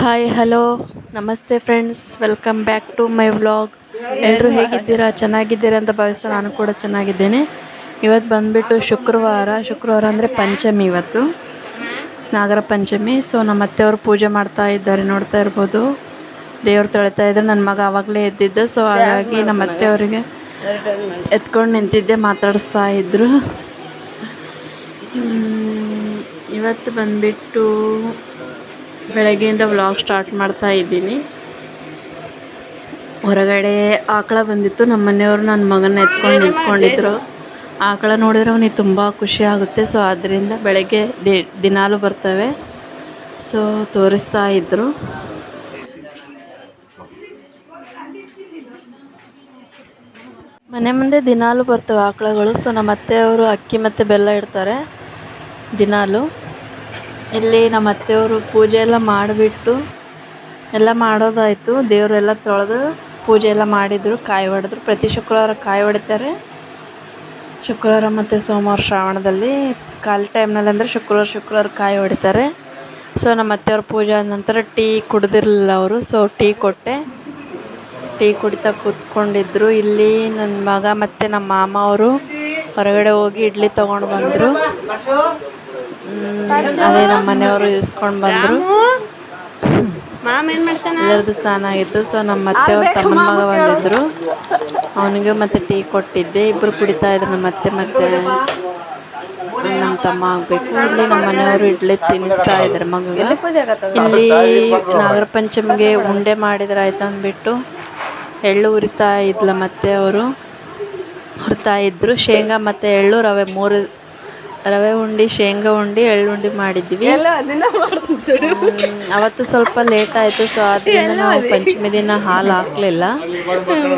Hi hello ನಮಸ್ತೆ friends, welcome back to my vlog. ಎಲ್ಲರೂ ಹೇಗಿದ್ದೀರಾ? ಚೆನ್ನಾಗಿದ್ದೀರಾ ಅಂತ ಭಾವಿಸ್ತಾ ನಾನು ಕೂಡ ಚೆನ್ನಾಗಿದ್ದೇನೆ. ಇವತ್ತು ಬಂದುಬಿಟ್ಟು ಶುಕ್ರವಾರ ಅಂದರೆ ಪಂಚಮಿ. ಇವತ್ತು ನಾಗರ ಪಂಚಮಿ. ಸೊ ನಮ್ಮ ಅತ್ತೆಯವರು ಪೂಜೆ ಮಾಡ್ತಾ ಇದ್ದಾರೆ, ನೋಡ್ತಾ ಇರ್ಬೋದು. ದೇವ್ರು ತೊಳಿತಾ ಇದ್ದಾರೆ. ನನ್ನ ಮಗ ಆವಾಗಲೇ ಎದ್ದಿದ್ದ, ಸೊ ಹಾಗಾಗಿ ನಮ್ಮ ಅತ್ತೆಯವರಿಗೆ ಎತ್ಕೊಂಡು ನಿಂತಿದ್ದೆ, ಮಾತಾಡಿಸ್ತಾ ಇದ್ದರು. ಇವತ್ತು ಬಂದುಬಿಟ್ಟು ಬೆಳಗ್ಗೆಯಿಂದ ವ್ಲಾಗ್ ಸ್ಟಾರ್ಟ್ ಮಾಡ್ತಾ ಇದ್ದೀನಿ. ಹೊರಗಡೆ ಆಕಳ ಬಂದಿತ್ತು, ನಮ್ಮ ಮನೆಯವರು ನನ್ನ ಮಗನ ಎತ್ಕೊಂಡು ನಿಂತ್ಕೊಂಡಿದ್ರು. ಆಕಳ ನೋಡಿದ್ರೆ ಅವನಿಗೆ ತುಂಬ ಖುಷಿ ಆಗುತ್ತೆ. ಸೊ ಆದ್ದರಿಂದ ಬೆಳಗ್ಗೆ ದಿನಾಲೂ ಬರ್ತವೆ, ಸೊ ತೋರಿಸ್ತಾ ಇದ್ದರು. ಮನೆ ಮುಂದೆ ದಿನಾಲೂ ಬರ್ತವೆ ಆಕಳಗಳು. ಸೊ ನಮ್ಮ ಅತ್ತೆಯವರು ಅಕ್ಕಿ ಮತ್ತು ಬೆಲ್ಲ ಇಡ್ತಾರೆ ದಿನಾಲೂ. ಇಲ್ಲಿ ನಮ್ಮ ಅತ್ತೆಯವರು ಪೂಜೆ ಎಲ್ಲ ಮಾಡಿಬಿಟ್ಟು ಎಲ್ಲ ಮಾಡೋದಾಯಿತು. ದೇವರೆಲ್ಲ ತೊಳೆದು ಪೂಜೆ ಎಲ್ಲ ಮಾಡಿದರು, ಕಾಯಿ ಹೊಡೆದ್ರು. ಪ್ರತಿ ಶುಕ್ರವಾರ ಕಾಯಿ ಹೊಡಿತಾರೆ. ಶುಕ್ರವಾರ ಮತ್ತು ಸೋಮವಾರ ಶ್ರಾವಣದಲ್ಲಿ ಖಾಲಿ ಟೈಮ್ನಲ್ಲಿ ಅಂದರೆ ಶುಕ್ರವಾರ ಕಾಯಿ ಹೊಡಿತಾರೆ. ಸೊ ನಮ್ಮ ಅತ್ತೆಯವ್ರ ಪೂಜೆ ಆದ ನಂತರ ಟೀ ಕುಡ್ದಿರಲಿಲ್ಲ ಅವರು. ಸೊ ಟೀ ಕೊಟ್ಟೆ, ಟೀ ಕುಡಿತಾ ಕೂತ್ಕೊಂಡಿದ್ರು. ಇಲ್ಲಿ ನನ್ನ ಮಗ ಮತ್ತು ನಮ್ಮ ಮಾಮ ಅವರು ಹೊರಗಡೆ ಹೋಗಿ ಇಡ್ಲಿ ತೊಗೊಂಡು ಬಂದರು. ಅದೇ ನಮ್ಮ ಮನೆಯವರು ಇಸ್ಕೊಂಡು ಬಂದರು. ಎಲ್ಲರದ್ದು ಸ್ನಾನ ಆಗಿತ್ತು. ಸೊ ನಮ್ಮ ಅತ್ತೆಯವ್ರ ತಮ್ಮನ ಮಗ ಬಂದಿದ್ದರು, ಅವನಿಗೆ ಮತ್ತು ಟೀ ಕೊಟ್ಟಿದ್ದೆ. ಇಬ್ಬರು ಕುಡಿತಾ ಇದ್ರು, ನಮ್ಮ ಅತ್ತೆ ಮತ್ತು ನಮ್ಮ ತಮ್ಮ ಆಗಬೇಕು. ಇಲ್ಲಿ ನಮ್ಮ ಮನೆಯವರು ಇಡ್ಲಿ ತಿನ್ನಿಸ್ತಾ ಇದ್ದಾರೆ ಮಗುಗೆ. ಇಲ್ಲಿ ನಾಗರ ಪಂಚಮಿಗೆ ಉಂಡೆ ಮಾಡಿದ್ರೆ ಆಯ್ತು ಅಂದ್ಬಿಟ್ಟು ಎಳ್ಳು ಹುರಿತಾ ಇದ್ಲ ಮತ್ತೆ ಅವರು ಹುರಿತಾ ಇದ್ದರು. ಶೇಂಗಾ ಮತ್ತು ಎಳ್ಳು ರವೆ ಉಂಡೆ, ಶೇಂಗಾ ಉಂಡೆ, ಎಳ್ಳುಂಡೆ ಮಾಡಿದ್ವಿ. ಅವತ್ತು ಸ್ವಲ್ಪ ಲೇಟ್ ಆಯಿತು. ಸೊ ಆದ್ದರಿಂದ ನಾವು ಪಂಚಮಿ ದಿನ ಹಾಲು ಹಾಕಲಿಲ್ಲ,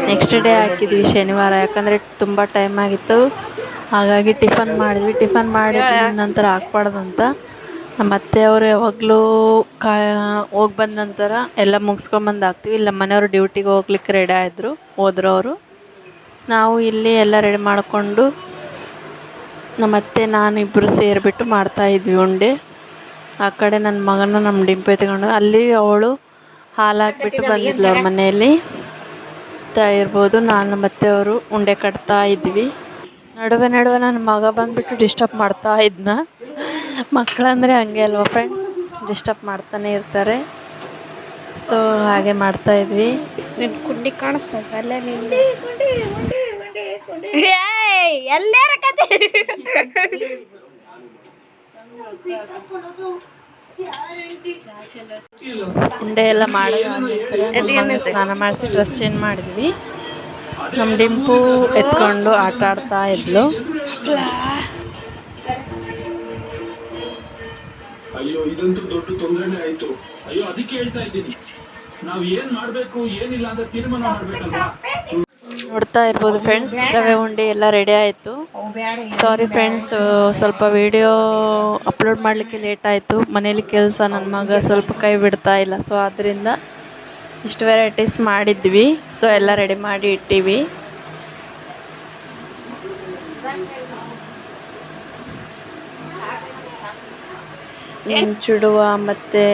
ನೆಕ್ಸ್ಟ್ ಡೇ ಹಾಕಿದ್ವಿ ಶನಿವಾರ. ಯಾಕಂದರೆ ತುಂಬ ಟೈಮ್ ಆಗಿತ್ತು, ಹಾಗಾಗಿ ಟಿಫನ್ ಮಾಡಿದ್ವಿ. ಟಿಫನ್ ಮಾಡಿದ ನಂತರ ಹಾಕ್ಬಾರ್ದಂತ ನಮ್ಮ ಅತ್ತೆಯವರು ಯಾವಾಗಲೂ ಹೋಗಿ ಬಂದ ನಂತರ ಎಲ್ಲ ಮುಗಿಸ್ಕೊಂಬಂದು ಹಾಕ್ತೀವಿ. ಇಲ್ಲ ಮನೆಯವರು ಡ್ಯೂಟಿಗೆ ಹೋಗ್ಲಿಕ್ಕೆ ರೆಡಿ ಹೋದ್ರು ಅವರು. ನಾವು ಇಲ್ಲಿ ಎಲ್ಲ ರೆಡಿ ಮಾಡಿಕೊಂಡು ನಮ್ಮ ಅತ್ತೆ ನಾನು ಇಬ್ಬರು ಸೇರಿಬಿಟ್ಟು ಮಾಡ್ತಾಯಿದ್ವಿ ಉಂಡೆ. ಆ ಕಡೆ ನನ್ನ ಮಗನ ನಮ್ಮ ಡಿಂಪು ಎತ್ಕೊಂಡು ಅಲ್ಲಿ ಅವಳು ಹಾಲು ಹಾಕ್ಬಿಟ್ಟು ಬಂದಿದ್ಲು ಅವ್ರ ಮನೆಯಲ್ಲಿ ಇರ್ಬೋದು. ನಾನು ನಮ್ಮ ಅತ್ತೆಯವರು ಉಂಡೆ ಕಟ್ತಾ ಇದ್ವಿ. ನಡುವೆ ನನ್ನ ಮಗ ಬಂದುಬಿಟ್ಟು ಡಿಸ್ಟರ್ಬ್ ಮಾಡ್ತಾ ಇದ್ನ. ಮಕ್ಕಳಂದರೆ ಹಂಗೆ ಅಲ್ವಾ ಫ್ರೆಂಡ್ಸ್, ಡಿಸ್ಟರ್ಬ್ ಮಾಡ್ತಾನೆ ಇರ್ತಾರೆ. ಸೊ ಹಾಗೆ ಮಾಡ್ತಾಯಿದ್ವಿ. ನಿನ್ನ ಕುಂಡಿ ಕಾಣಿಸ್ತಾ ಅಲ್ಲೇ ಉಂಡೆ ಎಲ್ಲ ಮಾಡಿದ ಸ್ನಾನ ಮಾಡಿಸಿ ಡ್ರೆಸ್ ಚೇಂಜ್ ಮಾಡಿದ್ವಿ. ನಮ್ಮ ಡಿಂಪು ಎತ್ಕೊಂಡು ಆಟ ಆಡ್ತಾ ಇದ್ಲು. ಅಯ್ಯೋ ಇದಂತೂ ದೊಡ್ಡ ತೊಂದರೆನೇ ಆಯ್ತು. ಅಯ್ಯೋ ಅದಕ್ಕೆ ಹೇಳ್ತಾ ಇದ್ದೀನಿ, ನಾವು ಏನ್ ಮಾಡ್ಬೇಕು ಏನಿಲ್ಲ ಅಂತ ತೀರ್ಮಾನ ಮಾಡ್ಬೇಕಲ್ವಾ. ನೋಡ್ತಾ ಇರ್ಬೋದು ಫ್ರೆಂಡ್ಸ್, ರವೆ ಉಂಡೆ ಎಲ್ಲ ರೆಡಿ ಆಯಿತು. ಸಾರಿ ಫ್ರೆಂಡ್ಸ್, ಸ್ವಲ್ಪ ವಿಡಿಯೋ ಅಪ್ಲೋಡ್ ಮಾಡಲಿಕ್ಕೆ ಲೇಟ್ ಆಯಿತು. ಮನೇಲಿ ಕೆಲಸ, ನನ್ನ ಮಗ ಸ್ವಲ್ಪ ಕೈ ಬಿಡ್ತಾ ಇಲ್ಲ. ಸೊ ಆದ್ದರಿಂದ ಇಷ್ಟು ವೆರೈಟೀಸ್ ಮಾಡಿದ್ವಿ. ಸೊ ಎಲ್ಲ ರೆಡಿ ಮಾಡಿ ಇಟ್ಟಿವಿ. ಚುಡುವ ಮತ್ತು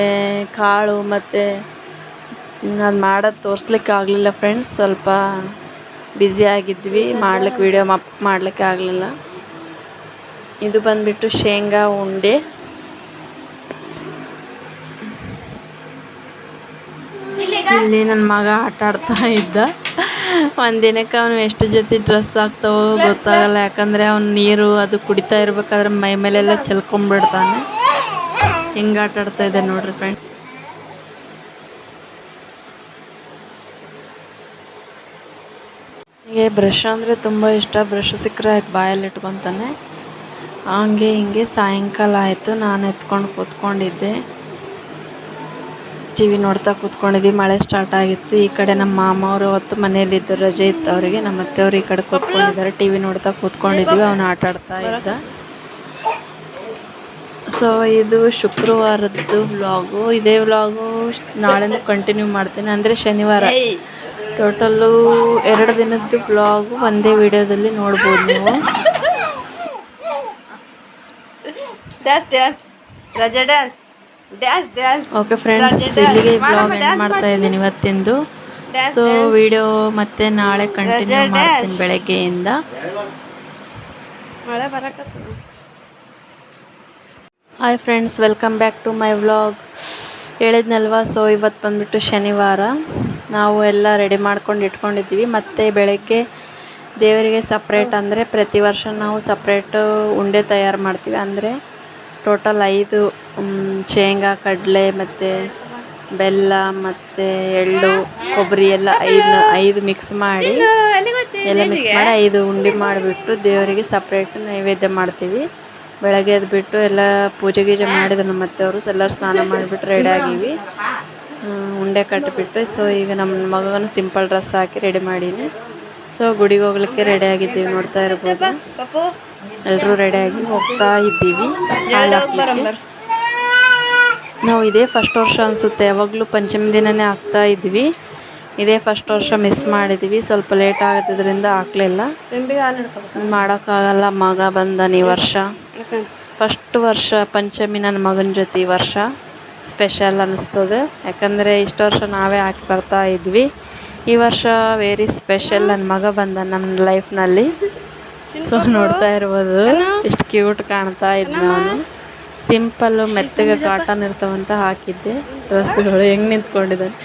ಕಾಳು ಮತ್ತು ಅದು ಮಾಡೋದು ತೋರಿಸ್ಲಿಕ್ಕೆ ಆಗಲಿಲ್ಲ ಫ್ರೆಂಡ್ಸ್, ಸ್ವಲ್ಪ ಬ್ಯುಸಿ ಆಗಿದ್ವಿ. ವಿಡಿಯೋ ಮಾಡಲಿಕ್ಕೆ ಆಗಲಿಲ್ಲ. ಇದು ಬಂದುಬಿಟ್ಟು ಶೇಂಗಾ ಉಂಡೆ. ಇಲ್ಲಿ ನನ್ನ ಮಗ ಆಟ ಆಡ್ತಾ ಇದ್ದ. ಒಂದಿನಕ್ಕೆ ಅವನು ಎಷ್ಟು ಜೊತೆ ಡ್ರೆಸ್ ಆಗ್ತಾವೋ ಗೊತ್ತಾಗಲ್ಲ. ಯಾಕಂದರೆ ಅವ್ನು ನೀರು ಅದು ಕುಡಿತಾ ಇರ್ಬೇಕಾದ್ರೆ ಮೈ ಮೇಲೆಲ್ಲ ಚೆಲ್ಕೊಂಡ್ಬಿಡ್ತಾನೆ. ಹಿಂಗೆ ಆಟ ಆಡ್ತಾ ಇದ್ದೆ ನೋಡ್ರಿ ಫ್ರೆಂಡ್ಸ್. ಹೀಗೆ ಬ್ರಷ್ ಅಂದರೆ ತುಂಬ ಇಷ್ಟ. ಬ್ರಷ್ ಸಿಕ್ಕರೆ ಆಯ್ತು ಬಾಯಲ್ಲಿ ಇಟ್ಕೊತಾನೆ. ಹಂಗೆ ಹಿಂಗೆ ಸಾಯಂಕಾಲ ಆಯಿತು, ನಾನು ಎತ್ಕೊಂಡು ಕೂತ್ಕೊಂಡಿದ್ದೆ, ಟಿ ವಿ ನೋಡ್ತಾ ಕೂತ್ಕೊಂಡಿದ್ವಿ. ಮಳೆ ಸ್ಟಾರ್ಟ್ ಆಗಿತ್ತು. ಈ ಕಡೆ ನಮ್ಮ ಮಾಮ ಅವರು ಅವತ್ತು ಮನೆಯಲ್ಲಿದ್ದರು, ರಜೆ ಇತ್ತು ಅವರಿಗೆ. ನಮ್ಮ ಅತ್ತೆಯವರು ಈ ಕಡೆ ಕೂತ್ಕೊಂಡಿದ್ದಾರೆ, ಟಿ ವಿ ನೋಡ್ತಾ ಕೂತ್ಕೊಂಡಿದ್ವಿ. ಅವನು ಆಟ ಆಡ್ತಾ ಇದ್ದ. ಸೊ ಇದು ಶುಕ್ರವಾರದ್ದು ವ್ಲಾಗು. ಇದೇ ವ್ಲಾಗು ನಾಳೆನೂ ಕಂಟಿನ್ಯೂ ಮಾಡ್ತೀನಿ, ಅಂದರೆ ಶನಿವಾರ. ಟೋಟಲ್ಲು 2 ದಿನದ್ದು ವ್ಲಾಗು ಒಂದೇ ವಿಡಿಯೋದಲ್ಲಿ ನೋಡ್ಬೋದು ನೀವು. ಡ್ಯಾನ್ಸ್ ರಜಾ ಡ್ಯಾನ್ಸ್ ಓಕೆ ಫ್ರೆಂಡ್ಸ್, ಇಲ್ಲಿಗೆ ಬ್ಲಾಗ್ ಎಂಡ್ ಮಾಡ್ತಾ ಇದ್ದೀನಿ ಇವತ್ತಿಂದು. ಸೊ ವಿಡಿಯೋ ಮತ್ತೆ ನಾಳೆ ಕಂಟಿನ್ಯೂ ಮಾಡ್ತೀನಿ ಬೆಳಗ್ಗೆಯಿಂದ. ಮಳೆ ಬರಕತ್ತದ. Hi friends, welcome back to my vlog. ಹೇಳಿದ್ನಲ್ವಾ, ಸೊ ಇವತ್ತು ಬಂದುಬಿಟ್ಟು ಶನಿವಾರ. ನಾವು ಎಲ್ಲ ರೆಡಿ ಮಾಡ್ಕೊಂಡು ಇಟ್ಕೊಂಡಿದ್ವಿ. ಮತ್ತು ಬೆಳಗ್ಗೆ ದೇವರಿಗೆ ಸಪ್ರೇಟ್, ಅಂದರೆ ಪ್ರತಿ ವರ್ಷ ನಾವು ಸಪ್ರೇಟು ಉಂಡೆ ತಯಾರು ಮಾಡ್ತೀವಿ. ಅಂದರೆ ಟೋಟಲ್ 5 ಶೇಂಗಾ, ಕಡಲೆ ಮತ್ತು ಬೆಲ್ಲ ಮತ್ತು ಎಳ್ಳು, ಕೊಬ್ಬರಿ ಎಲ್ಲ 5 ಮಿಕ್ಸ್ ಮಾಡಿ 5 ಉಂಡೆ ಮಾಡಿಬಿಟ್ಟು ದೇವರಿಗೆ ಸಪ್ರೇಟ್ ನೈವೇದ್ಯ ಮಾಡ್ತೀವಿ. ಬೆಳಗ್ಗೆ ಎದ್ಬಿಟ್ಟು ಎಲ್ಲ ಪೂಜೆ ಗೀಜೆ ಮಾಡಿದ್ರು ನಮ್ಮ ಅತ್ತೆಯವರು. ಎಲ್ಲರೂ ಸ್ನಾನ ಮಾಡಿಬಿಟ್ಟು ರೆಡಿ ಆಗಿವಿ, ಉಂಡೆ ಕಟ್ಟಿಬಿಟ್ಟು. ಸೊ ಈಗ ನಮ್ಮ ಮಗನ ಸಿಂಪಲ್ ಡ್ರೆಸ್ ಹಾಕಿ ರೆಡಿ ಮಾಡೀನಿ. ಸೊ ಗುಡಿಗೆ ಹೋಗ್ಲಿಕ್ಕೆ ರೆಡಿ ಆಗಿದ್ದೀವಿ, ನೋಡ್ತಾ ಇರ್ಬೋದು. ಎಲ್ಲರೂ ರೆಡಿಯಾಗಿ ಹೋಗ್ತಾ ಇದ್ದೀವಿ. ನಾವು ಇದೇ ಫಸ್ಟ್ ವರ್ಷ ಅನಿಸುತ್ತೆ, ಯಾವಾಗಲೂ ಪಂಚಮಿ ದಿನನೇ ಹಾಕ್ತಾ ಇದ್ವಿ. ಇದೇ ಫಸ್ಟ್ ವರ್ಷ ಮಿಸ್ ಮಾಡಿದ್ವಿ, ಸ್ವಲ್ಪ ಲೇಟ್ ಆಗೋದ್ರಿಂದ ಹಾಕಲಿಲ್ಲ. ಮಾಡೋಕ್ಕಾಗಲ್ಲ, ಮಗ ಬಂದನು ಈ ವರ್ಷ. ಫಸ್ಟ್ ವರ್ಷ ಪಂಚಮಿ ನನ್ನ ಮಗನ ಜೊತೆ ಈ ವರ್ಷ ಸ್ಪೆಷಲ್ ಅನ್ನಿಸ್ತದೆ. ಯಾಕಂದರೆ ಇಷ್ಟು ವರ್ಷ ನಾವೇ ಹಾಕಿ ಬರ್ತಾ ಇದ್ವಿ. ಈ ವರ್ಷ ವೆರಿ ಸ್ಪೆಷಲ್, ನನ್ನ ಮಗ ಬಂದ ನಮ್ಮ ಲೈಫ್ನಲ್ಲಿ. ಸೊ ನೋಡ್ತಾ ಇರ್ಬೋದು ಎಷ್ಟು ಕ್ಯೂಟ್ ಕಾಣ್ತಾ ಇದ್ದ. ನಾನು ಸಿಂಪಲ್ಲು ಮೆತ್ತಗೆ ಕಾಟನ್ ಇರ್ತಾವಂತ ಹಾಕಿದ್ದೆ ಡ್ರೆಸ್ಗಳು. ಹೆಂಗೆ ನಿಂತ್ಕೊಂಡಿದ್ದಾನೆ.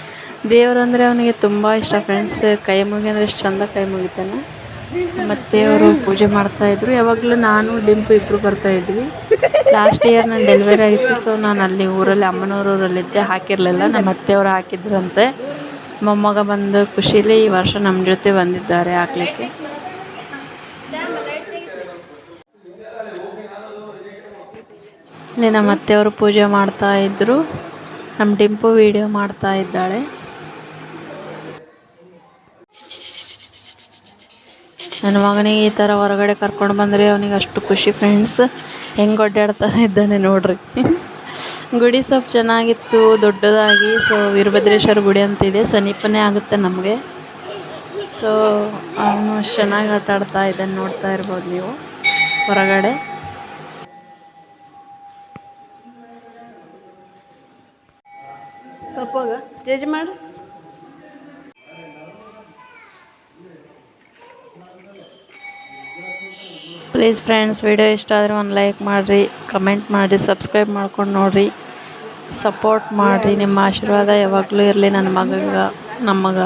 ದೇವರಂದರೆ ಅವನಿಗೆ ತುಂಬ ಇಷ್ಟ ಫ್ರೆಂಡ್ಸ್. ಕೈ ಮುಗಿ ಅಂದರೆ ಎಷ್ಟು ಚಂದ ಕೈ ಮುಗಿತಾನೆ. ಮತ್ತು ಅವರು ಪೂಜೆ ಮಾಡ್ತಾಯಿದ್ರು. ಯಾವಾಗಲೂ ನಾನು ಡಿಂಪು ಇಬ್ಬರು ಬರ್ತಾಯಿದ್ವಿ. ಲಾಸ್ಟ್ ಇಯರ್ ನಾನು ಡೆಲಿವರಿ ಆಗಿತ್ತು. ಸೊ ನಾನು ಅಲ್ಲಿ ಊರಲ್ಲಿ ಅಮ್ಮನವ್ರ ಊರಲ್ಲಿದ್ದೆ, ಹಾಕಿರಲಿಲ್ಲ. ನಮ್ಮ ಅತ್ತೆಯವರು ಹಾಕಿದ್ರಂತೆ. ಮೊಮ್ಮಗ ಬಂದು ಖುಷಿಲಿ ಈ ವರ್ಷ ನಮ್ಮ ಜೊತೆ ಬಂದಿದ್ದಾರೆ ಹಾಕ್ಲಿಕ್ಕೆ. ಇಲ್ಲಿ ನಮ್ಮ ಅತ್ತೆಯವರು ಪೂಜೆ ಮಾಡ್ತಾ ಇದ್ರು. ನಮ್ಮ ಡಿಂಪು ವಿಡಿಯೋ ಮಾಡ್ತಾ ಇದ್ದಾಳೆ. ನನ್ನ ಮಗನಿಗೆ ಈ ಥರ ಹೊರಗಡೆ ಕರ್ಕೊಂಡು ಬಂದರೆ ಅವನಿಗೆ ಅಷ್ಟು ಖುಷಿ ಫ್ರೆಂಡ್ಸ್. ಹೆಂಗೆ ಒಡ್ಡಾಡ್ತಾ ಇದ್ದಾನೆ ನೋಡ್ರಿ. ಗುಡಿ ಸ್ವಲ್ಪ ಚೆನ್ನಾಗಿತ್ತು, ದೊಡ್ಡದಾಗಿ. ಸೊ ವೀರಭದ್ರೇಶ್ವರ ಗುಡಿ ಅಂತಿದೆ, ಸಮೀಪನೇ ಆಗುತ್ತೆ ನಮಗೆ. ಸೊ ಅವನು ಚೆನ್ನಾಗಿ ಆಟ ಆಡ್ತಾ ಇದ್ದಾನೆ, ನೋಡ್ತಾ ಇರ್ಬೋದು ನೀವು ಹೊರಗಡೆ. ಜೇಜ್ ಮಾಡು. ಪ್ಲೀಸ್ ಫ್ರೆಂಡ್ಸ್, ವಿಡಿಯೋ ಇಷ್ಟ ಆದರೆ ಒಂದು ಲೈಕ್ ಮಾಡಿರಿ, ಕಮೆಂಟ್ ಮಾಡಿರಿ, ಸಬ್ಸ್ಕ್ರೈಬ್ ಮಾಡ್ಕೊಂಡು ನೋಡಿರಿ, ಸಪೋರ್ಟ್ ಮಾಡಿರಿ. ನಿಮ್ಮ ಆಶೀರ್ವಾದ ಯಾವಾಗಲೂ ಇರಲಿ ನನ್ನ ನಮ್ಮಗ.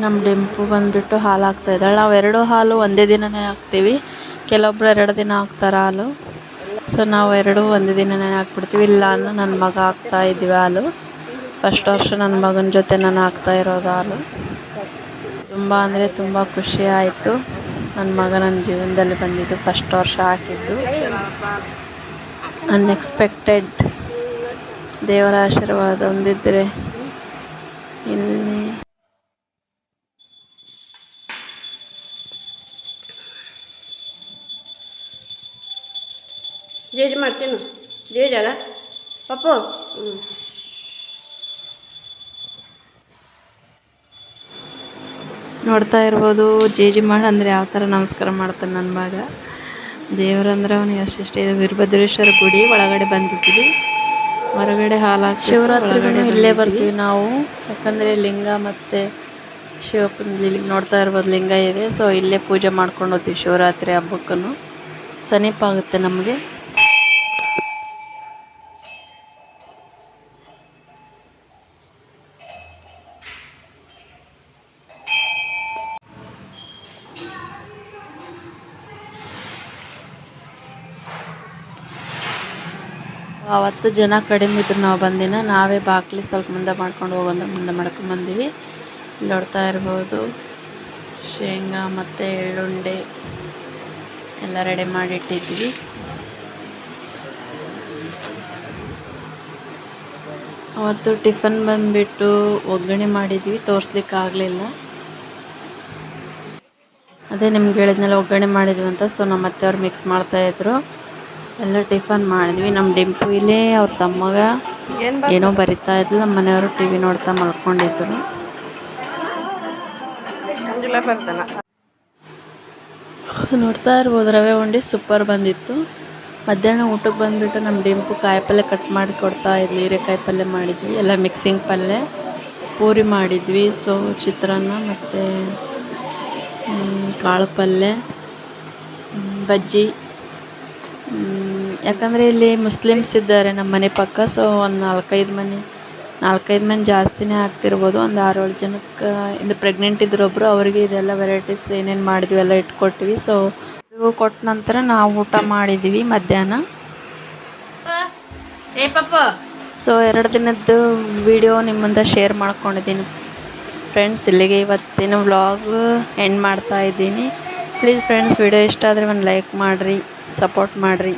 ನಮ್ಮ ಡಿಂಪು ಬಂದುಬಿಟ್ಟು ಹಾಲು ಹಾಕ್ತಾಯಿದ್ದಾಳೆ. ನಾವು 2 ಹಾಲು ಒಂದೇ ದಿನವೇ ಹಾಕ್ತೀವಿ. ಕೆಲವೊಬ್ರು 2 ದಿನ ಹಾಕ್ತಾರೆ ಹಾಲು. ಸೊ ನಾವು 2 ಒಂದೇ ದಿನವೇ ಹಾಕ್ಬಿಡ್ತೀವಿ. ಇಲ್ಲ ಅನ್ನೋ ನನ್ನ ಮಗ ಹಾಕ್ತಾ ಇದ್ದೀವಿ ಹಾಲು. ಫಸ್ಟ್ ವರ್ಷ ನನ್ನ ಮಗನ ಜೊತೆ ನಾನು ಹಾಕ್ತಾ ಇರೋದು ಹಾಲು. ತುಂಬ ಅಂದರೆ ತುಂಬ ಖುಷಿ ಆಯಿತು. ನನ್ನ ಮಗ ನನ್ನ ಜೀವನದಲ್ಲಿ ಬಂದಿದ್ದು ಫಸ್ಟ್ ವರ್ಷ ಹಾಕಿದ್ದು. ಅನ್ಎಕ್ಸ್ಪೆಕ್ಟೆಡ್. ದೇವರ ಆಶೀರ್ವಾದ ಹೊಂದಿದ್ರೆ ಇಲ್ಲಿ ಜೇಜ್ ಮಾಡ್ತೀನು. ಜೇಜ್ ಅಲ್ಲ ಪಪ್ಪು. ನೋಡ್ತಾ ಇರ್ಬೋದು ಜೇಜಿ ಮಾಡಿ ಅಂದರೆ ಯಾವ ಥರ ನಮಸ್ಕಾರ ಮಾಡ್ತಾನೆ ನನ್ನ ಮಗ. ದೇವರಂದ್ರೆ ಅವನಿಗೆ ಅಷ್ಟಿಷ್ಟ. ಇದು ವೀರಭದ್ರೇಶ್ವರ ಗುಡಿ ಒಳಗಡೆ ಬಂದಿದ್ದೀವಿ. ಹೊರಗಡೆ ಹಾಲು ಹಾಕಿ ಶಿವರಾತ್ರಿಗೂ ಇಲ್ಲೇ ಬರ್ತೀವಿ ನಾವು. ಯಾಕಂದರೆ ಲಿಂಗ ಮತ್ತು ಶಿವಪ್ಪನ ನೋಡ್ತಾ ಇರ್ಬೋದು ಲಿಂಗ ಇದೆ. ಸೊ ಇಲ್ಲೇ ಪೂಜೆ ಮಾಡ್ಕೊಂಡು ಹೋಗ್ತೀವಿ ಶಿವರಾತ್ರಿ ಹಬ್ಬಕ್ಕೂ. ಸಮೀಪ ಆಗುತ್ತೆ ನಮಗೆ. ಅವತ್ತು ಜನ ಕಡಿಮೆ ಇದ್ರು ನಾವು ಬಂದಿನ. ನಾವೇ ಬಾಕ್ಲಿ ಸ್ವಲ್ಪ ಮುಂದೆ ಮಾಡ್ಕೊಂಡು ಹೋಗೋದು, ಮುಂದೆ ಮಾಡ್ಕೊಂಡ್ಬಂದೀವಿ. ಇಲ್ಲಿ ನೋಡ್ತಾ ಇರ್ಬೋದು ಶೇಂಗಾ ಮತ್ತು ಎಳ್ಳುಂಡೆ ಎಲ್ಲ ರೆಡಿ ಮಾಡಿಟ್ಟಿದ್ವಿ. ಅವತ್ತು ಟಿಫನ್ ಬಂದುಬಿಟ್ಟು ಒಗ್ಗರಣೆ ಮಾಡಿದ್ವಿ, ತೋರಿಸ್ಲಿಕ್ಕೆ ಆಗಲಿಲ್ಲ. ಅದೇ ನಿಮ್ಗೆ ಹೇಳಿದ್ನೆಲ್ಲ ಒಗ್ಗರಣೆ ಮಾಡಿದ್ವಿ ಅಂತ. ಸೊ ನಮ್ಮ ಅತ್ತೆಯವ್ರು ಮಿಕ್ಸ್ ಮಾಡ್ತಾಯಿದ್ರು. ಎಲ್ಲ ಟಿಫನ್ ಮಾಡಿದ್ವಿ. ನಮ್ಮ ಡಿಂಪು ಇಲ್ಲೇ ಅವ್ರ ತಮ್ಮಗ ಏನೋ ಬರಿತಾ ಇದ್ಲು. ನಮ್ಮ ಮನೆಯವರು ಟಿ ವಿ ನೋಡ್ತಾ ಮಲ್ಕೊಂಡಿದ್ರು. ನೋಡ್ತಾ ಇರ್ಬೋದು ರವೆ ಉಂಡೆ ಸೂಪರ್ ಬಂದಿತ್ತು. ಮಧ್ಯಾಹ್ನ ಊಟಕ್ಕೆ ಬಂದುಬಿಟ್ಟು ನಮ್ಮ ಡಿಂಪು ಕಾಯಿಪಲ್ಯ ಕಟ್ ಮಾಡಿ ಕೊಡ್ತಾ ಇದ್ವಿ. ಹೀರೆಕಾಯಿ ಪಲ್ಯ ಮಾಡಿದ್ವಿ, ಎಲ್ಲ ಮಿಕ್ಸಿಂಗ್ ಪಲ್ಯ, ಪೂರಿ ಮಾಡಿದ್ವಿ, ಸೊ ಚಿತ್ರಾನ್ನ ಮತ್ತು ಕಾಳು ಪಲ್ಯ, ಬಜ್ಜಿ. ಯಾಕಂದರೆ ಇಲ್ಲಿ ಮುಸ್ಲಿಮ್ಸ್ ಇದ್ದಾರೆ ನಮ್ಮ ಮನೆ ಪಕ್ಕ. ಸೊ ಒಂದು ನಾಲ್ಕೈದು ಮನೆ ಜಾಸ್ತಿನೇ ಆಗ್ತಿರ್ಬೋದು. ಒಂದು 6-7 ಜನಕ್ಕೆ ಇದು ಪ್ರೆಗ್ನೆಂಟ್ ಇದ್ರೊಬ್ಬರು, ಅವರಿಗೆ ಇದೆಲ್ಲ ವೆರೈಟೀಸ್ ಏನೇನು ಮಾಡಿದ್ವಿ ಎಲ್ಲ ಇಟ್ಕೊಟ್ವಿ. ಸೊ ಇವು ಕೊಟ್ಟ ನಂತರ ನಾವು ಊಟ ಮಾಡಿದ್ವಿ ಮಧ್ಯಾಹ್ನ. ಸೊ 2 ದಿನದ್ದು ವಿಡಿಯೋ ನಿಮ್ಮ ಮುಂದೆ ಶೇರ್ ಮಾಡ್ಕೊಂಡಿದ್ದೀನಿ ಫ್ರೆಂಡ್ಸ್. ಇಲ್ಲಿಗೆ ಇವತ್ತಿನ ವ್ಲಾಗ್ ಎಂಡ್ ಮಾಡ್ತಾ ಇದ್ದೀನಿ. ಪ್ಲೀಸ್ ಫ್ರೆಂಡ್ಸ್, ವಿಡಿಯೋ ಇಷ್ಟ ಆದರೆ ಒಂದು ಲೈಕ್ ಮಾಡಿರಿ, ಸಪೋರ್ಟ್ ಮಾಡಿರಿ.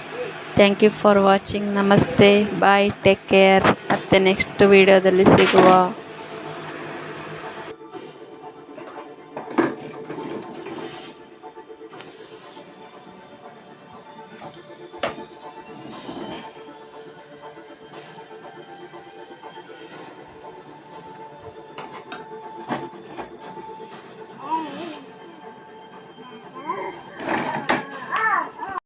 Thank you for watching. ನಮಸ್ತೆ, ಬಾಯ್, ಟೇಕ್ ಕೇರ್. ಮತ್ತೆ ನೆಕ್ಸ್ಟ್ ವಿಡಿಯೋದಲ್ಲಿ ಸಿಗುವ.